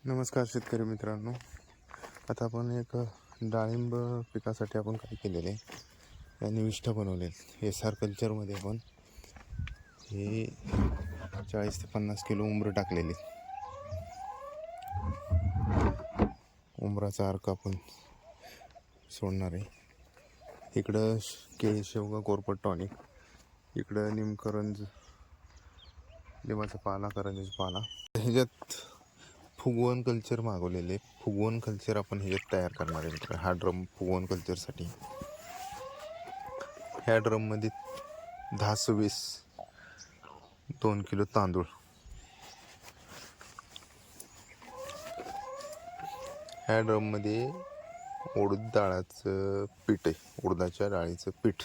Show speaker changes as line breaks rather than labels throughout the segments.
नमस्कार शेतकरी मित्रांनो. आता आपण एक डाळिंब पिकासाठी आपण काय केलेले आहे, निविष्ठा बनवले. SR कल्चरमध्ये आपण हे 40 ते 50 किलो उंबर टाकलेले. उंबराचा अर्क आपण सोडणार आहे. इकडं केळी शेवगा कोरपट टॉनिक, इकडं निमकरंज, लिंबाचा पाला, करंजाचा पाला. ह्याच्यात फुगवण कल्चर मागवलेले. फुगवण कल्चर आपण ह्याच्यात तयार करणार आहे मित्र. हा ड्रम फुगवण कल्चरसाठी. ह्या ड्रममध्ये 10-20 2 किलो तांदूळ, ह्या ड्रममध्ये उडद डाळाचं पीठ आहे. उडदाच्या डाळीचं पीठ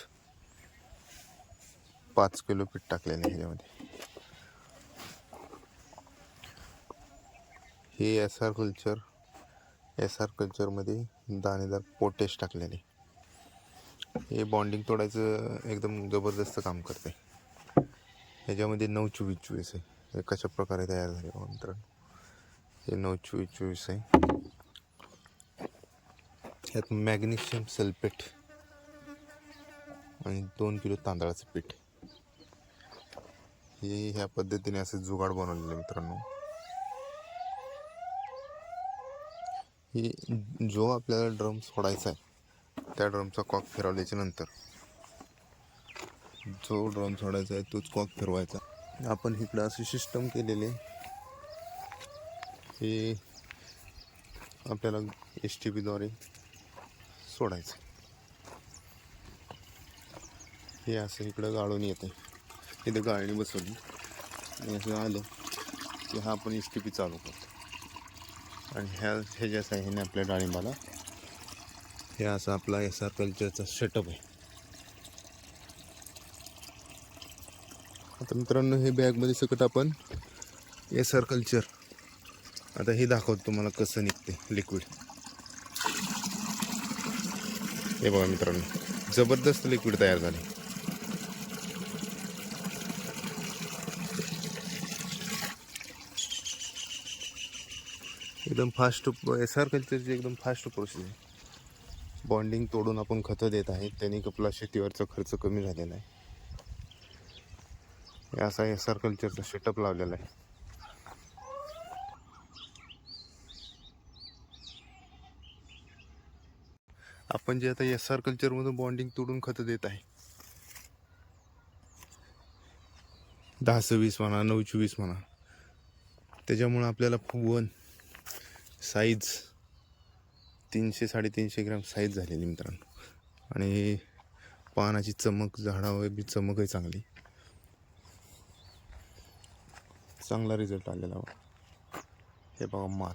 5 किलो पीठ टाकलेलं आहे ह्याच्यामध्ये. हे SR कल्चरमध्ये दाणेदार पोटॅश टाकलेले. हे बॉन्डिंग तोडायचं एकदम जबरदस्त काम करते. ह्याच्यामध्ये 9-24-24 आहे. हे कशा प्रकारे तयार झाले मित्रांनो, हे 9-24-24 आहे. ह्यात मॅग्नेशियम सल्फेट आणि 2 किलो तांदळाचं पीठ. हे ह्या पद्धतीने असं जुगाड बनवलेलं मित्रांनो. ही जो आपल्याला ड्रम सोडायचा आहे, त्या ड्रमचा कॉक फिरवल्याच्या नंतर जो ड्रम सोडायचा आहे तोच कॉक फिरवायचा. आपण इकडं असे सिस्टम केलेले. हे आपल्याला STPद्वारे सोडायचं. हे असं इकडं गाळून येते. इथं गाळणी बसवली आणि असं आलं की हा आपण STP चालू करतो. आणि ह्याच्या साह्याने आपल्या डाळिंबाला हे असं आपला SR कल्चरचा सेटअप आहे. आता मित्रांनो, हे बॅगमध्ये सकट आपण SR कल्चर, आता हे दाखवतो तुम्हाला कसं निघते लिक्विड. हे बघा मित्रांनो, जबरदस्त लिक्विड तयार झाले. एकदम फास्ट SR कल्चरची एकदम फास्ट प्रोसेस आहे. बॉन्डिंग तोडून आपण खतं देत आहे, त्यांनी आपला शेतीवरचा खर्च कमी झालेला आहे. असा SR कल्चरचा सेटअप लावलेला आहे. आपण जे आता SR कल्चरमधून बॉन्डिंग तोडून खतं देत आहे, 10-20 म्हणा, 9-24 म्हणा, त्याच्यामुळं आपल्याला फुगवण साईज 300-350 ग्रॅम साईज झालेली मित्रांनो. आणि पानाची चमक, झाडावर बी चमक आहे चांगली. चांगला रिझल्ट आलेला. हे बघा माल.